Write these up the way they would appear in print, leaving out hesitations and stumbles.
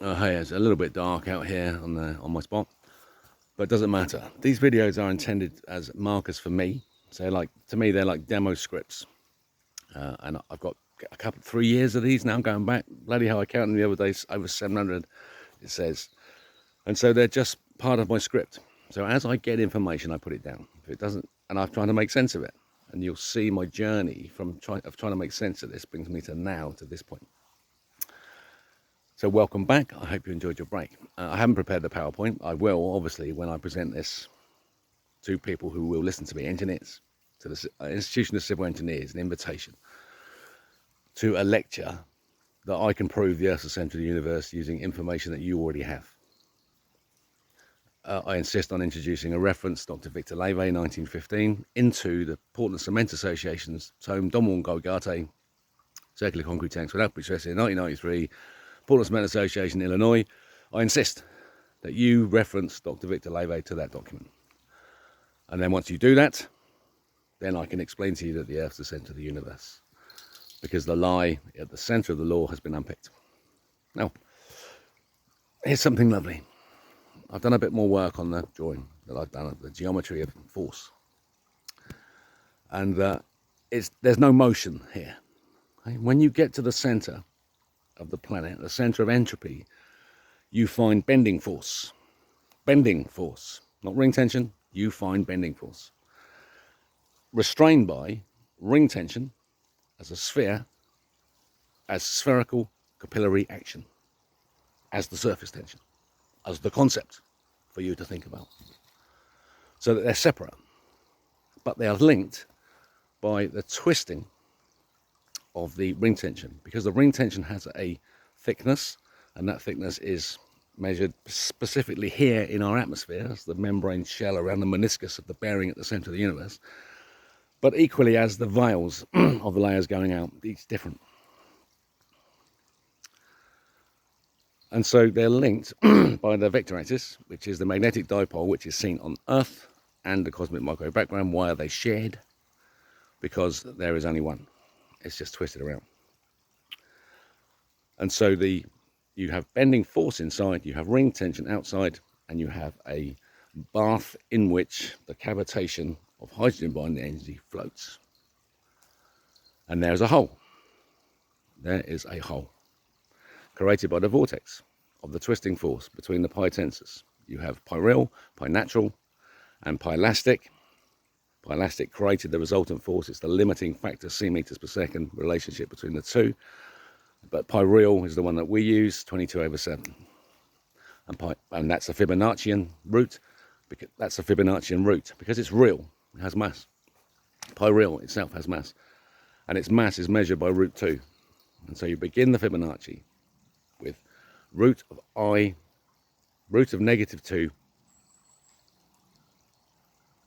Hey, it's a little bit dark out here on my spot, but it doesn't matter. These videos are intended as markers for me. So, to me, they're like demo scripts, and I've got a couple, 3 years of these now going back. Bloody hell, I counted the other day, over 700. It says, and so they're just part of my script. So as I get information, I put it down. If it doesn't, and I'm trying to make sense of it, and you'll see my journey from trying to make sense of this brings me to now, to this point. So welcome back. I hope you enjoyed your break. I haven't prepared the PowerPoint. I will, obviously, when I present this to people who will listen to me, engineers, to the Institution of Civil Engineers, an invitation to a lecture that I can prove the Earth's the centre of the universe using information that you already have. I insist on introducing a reference, Dr. Victor Leve, 1915, into the Portland Cement Association's tome, Don Juan Golgate, Circular Concrete Tanks Without Stress in 1993, Portland Cement Association, Illinois. I insist that you reference Dr. Victor Leve to that document. And then once you do that, then I can explain to you that the Earth's the centre of the universe, because the lie at the centre of the law has been unpicked. Now, here's something lovely. I've done a bit more work on the drawing that I've done, the geometry of force. And there's no motion here. Okay? When you get to the centre of the planet, the centre of entropy, you find bending force. Bending force, not ring tension, you find bending force. Restrained by ring tension as a sphere, as spherical capillary action, as the surface tension, as the concept for you to think about. So that they're separate, but they are linked by the twisting of the ring tension, because the ring tension has a thickness, and that thickness is measured specifically here in our atmosphere as the membrane shell around the meniscus of the bearing at the centre of the universe, but equally as the veils of the layers going out, each different. And so they're linked by the vector axis, which is the magnetic dipole, which is seen on Earth, and the cosmic microwave background. Why are they shared? Because there is only one. It's just twisted around. And so you have bending force inside, you have ring tension outside, and you have a bath in which the cavitation of hydrogen bonding energy floats. And there's a hole. There is a hole created by the vortex of the twisting force between the pi tensors. You have pi real, pi natural, and pi elastic. Pi elastic created the resultant force. It's the limiting factor, c meters per second relationship between the two. But pi real is the one that we use, 22/7. And that's a Fibonaccian root. That's a Fibonaccian root because it's real. It has mass. Pi real itself has mass, and its mass is measured by root 2. And so you begin the Fibonacci with root of -2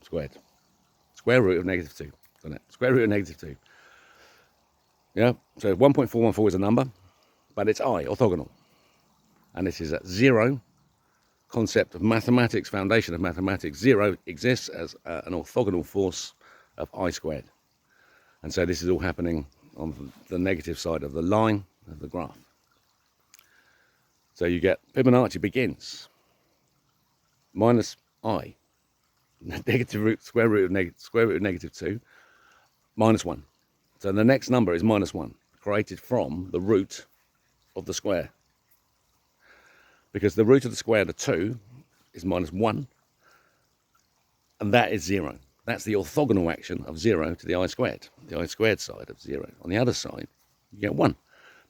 squared. Square root of -2. Square root of -2. Yeah, so 1.414 is a number, but it's I, orthogonal. And this is at 0, concept of mathematics, foundation of mathematics. 0 exists as an orthogonal force of I squared. And so this is all happening on the negative side of the line of the graph. So you get Fibonacci begins minus I, square root of -2, minus 1. So the next number is minus 1, created from the root of the square. Because the root of the square of 2 is minus 1, and that is 0. That's the orthogonal action of 0 to the I squared side of 0. On the other side, you get 1,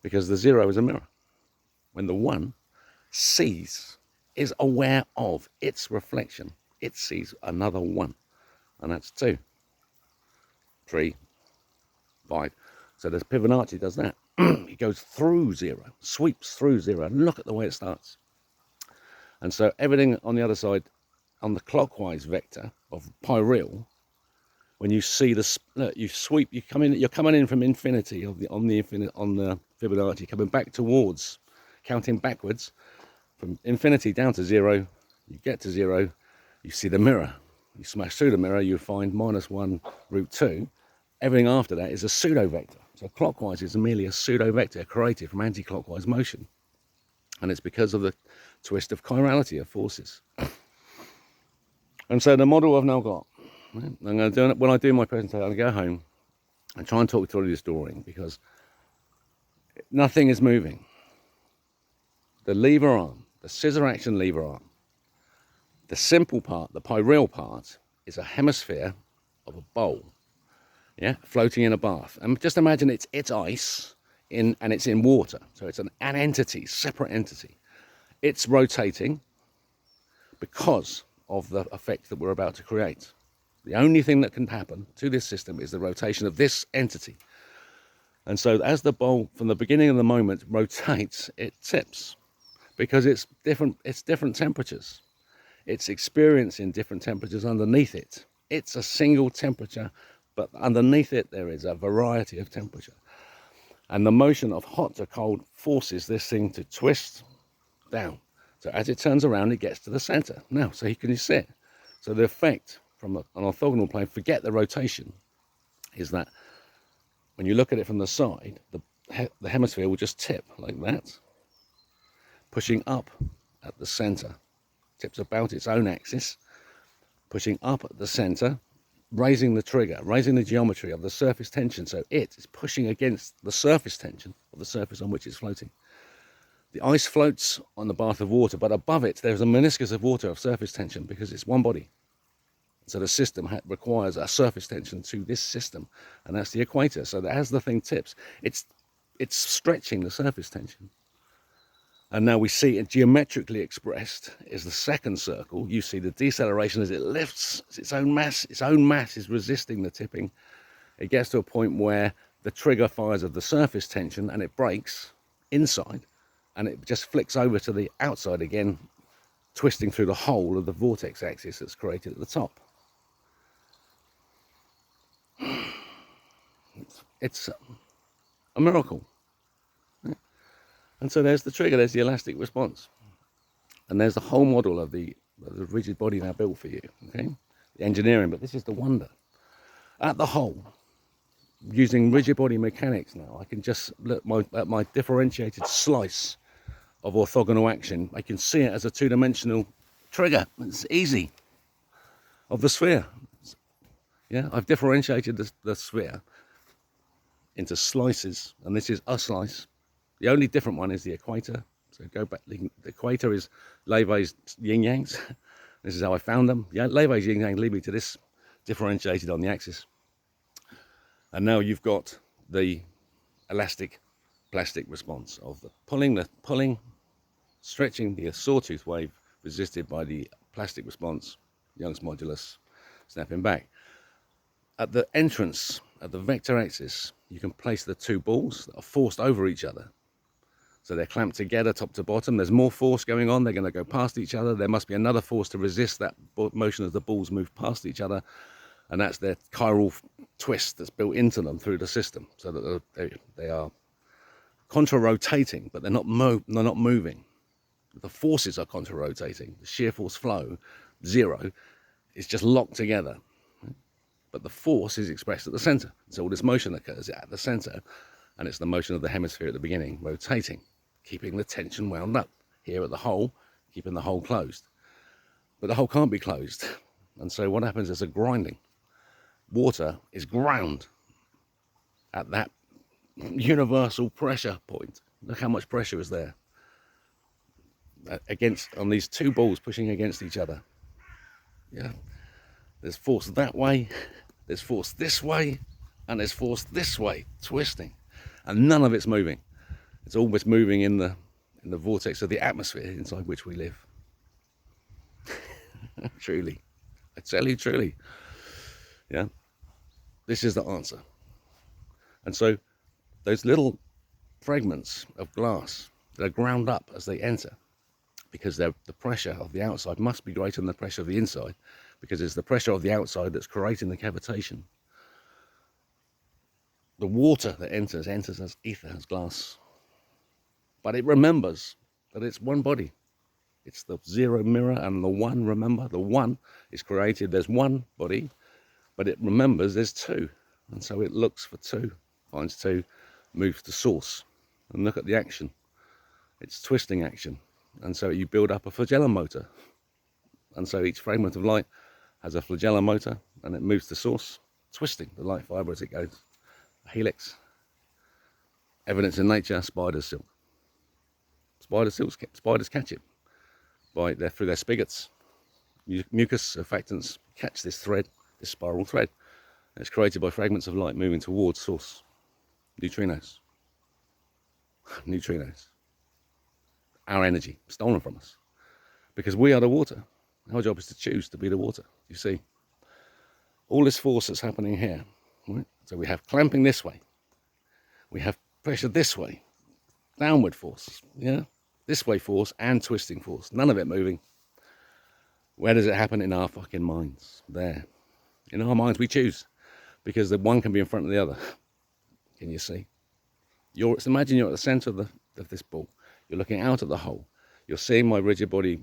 because the 0 is a mirror. When the 1 sees, is aware of its reflection, it sees another 1, and that's 2, 3, 5. So the Fibonacci does that. It goes through 0, sweeps through 0, and look at the way it starts. And so everything on the other side, on the clockwise vector of pi real, when you see the you sweep, you're coming in from infinity on the Fibonacci, coming back towards, counting backwards from infinity down to 0. You get to 0, you see the mirror. You smash through the mirror, you find minus 1 root 2. Everything after that is a pseudo vector. So clockwise is merely a pseudo vector created from anti-clockwise motion. And it's because of the twist of chirality of forces. And so the model I've now got, right, I'm going to do it when I do my presentation. I'm going to go home and try and talk through this drawing, because nothing is moving. The lever arm, the scissor action lever arm, the simple part, the pyreal part, is a hemisphere of a bowl, yeah, floating in a bath. And just imagine it's ice and it's in water. So it's an entity, separate entity. It's rotating because of the effect that we're about to create. The only thing that can happen to this system is the rotation of this entity. And so as the bowl, from the beginning of the moment, rotates, it tips, because it's different temperatures. It's experiencing different temperatures underneath it. It's a single temperature, but underneath it there is a variety of temperature. And the motion of hot to cold forces this thing to twist down. So as it turns around, it gets to the center. Now, so you can see it. So the effect from an orthogonal plane, forget the rotation, is that when you look at it from the side, the hemisphere will just tip like that, pushing up at the center. Tips about its own axis, pushing up at the center, raising the trigger, raising the geometry of the surface tension. So it is pushing against the surface tension of the surface on which it's floating. The ice floats on the bath of water, but above it there's a meniscus of water of surface tension, because it's one body. So the system requires a surface tension to this system, and that's the equator. So that as the thing tips, it's stretching the surface tension. And now we see it geometrically expressed is the second circle. You see the deceleration as it lifts its own mass. Its own mass is resisting the tipping. It gets to a point where the trigger fires of the surface tension and it breaks inside, and it just flicks over to the outside again, twisting through the whole of the vortex axis that's created at the top. It's a miracle. And so there's the trigger, there's the elastic response. And there's the whole model of the rigid body now built for you, okay? The engineering, but this is the wonder. At the whole, using rigid body mechanics now, I can just look at my differentiated slice of orthogonal action. I can see it as a two-dimensional trigger. It's easy. Of the sphere. Yeah, I've differentiated the sphere into slices, and this is a slice. The only different one is the equator. So go back, the equator is Levy's yin-yangs. This is how I found them. Yeah, Levy's yin-yang lead me to this, differentiated on the axis. And now you've got the elastic plastic response of the pulling, stretching the sawtooth wave resisted by the plastic response, Young's modulus, snapping back. At the entrance, at the vector axis, you can place the two balls that are forced over each other. So they're clamped together top to bottom. There's more force going on. They're going to go past each other. There must be another force to resist that motion as the balls move past each other. And that's their chiral twist that's built into them through the system. So that they are contra-rotating, but they're not moving. The forces are contra-rotating. The shear force flow, zero, is just locked together. But the force is expressed at the center. So all this motion occurs at the center. And it's the motion of the hemisphere at the beginning, rotating, keeping the tension wound up. Here at the hole, keeping the hole closed. But the hole can't be closed. And so what happens is a grinding. Water is ground at that universal pressure point. Look how much pressure is there. On these two balls pushing against each other. Yeah. There's force that way, there's force this way, and there's force this way, twisting. And none of it's moving. It's always moving in the vortex of the atmosphere inside which we live. Truly. I tell you truly. Yeah. This is the answer. And so those little fragments of glass that are ground up as they enter, because the pressure of the outside must be greater than the pressure of the inside, because it's the pressure of the outside that's creating the cavitation. The water that enters as ether, as glass. But it remembers that it's one body. It's the zero mirror and the one, remember? The one is created, there's one body, but it remembers there's two. And so it looks for two, finds two, moves to source. And look at the action. It's twisting action. And so you build up a flagellum motor. And so each fragment of light has a flagellum motor, and it moves to source, twisting the light fibre as it goes. A helix. Evidence in nature, spiders silk. Spiders catch it through their spigots. Mucus surfactants catch this thread, this spiral thread. It's created by fragments of light moving towards source. Neutrinos. Neutrinos. Our energy, stolen from us. Because we are the water. Our job is to choose to be the water. You see, all this force that's happening here. Right? So we have clamping this way. We have pressure this way. Downward force. Yeah? This way force and twisting force. None of it moving. Where does it happen? In our fucking minds. There. In our minds we choose. Because the one can be in front of the other. Can you see? Imagine you're at the centre of this ball. You're looking out at the hole. You're seeing my rigid body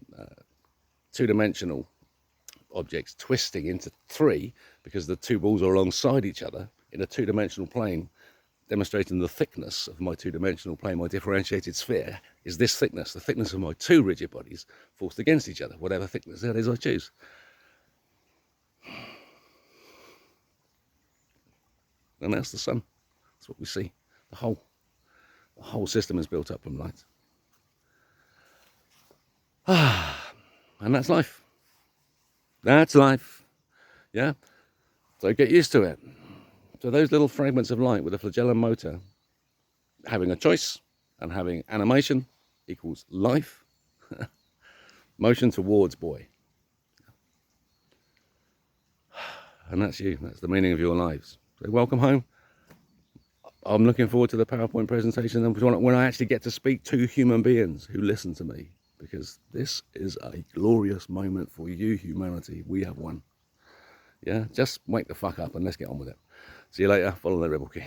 two-dimensional objects twisting into three because the two balls are alongside each other in a two-dimensional plane, demonstrating the thickness of my two-dimensional plane. My differentiated sphere is this thickness, the thickness of my two rigid bodies forced against each other, whatever thickness that is I choose. And that's the sun. That's what we see. The whole system is built up from light. And that's life. That's life. Yeah? So get used to it. So those little fragments of light with a flagellum motor having a choice and having animation equals life. Motion towards boy. And that's you. That's the meaning of your lives. So welcome home. I'm looking forward to the PowerPoint presentation and when I actually get to speak to human beings who listen to me. Because this is a glorious moment for you, humanity. We have won. Yeah, just wake the fuck up and let's get on with it. See you later. Follow the Rebel Key.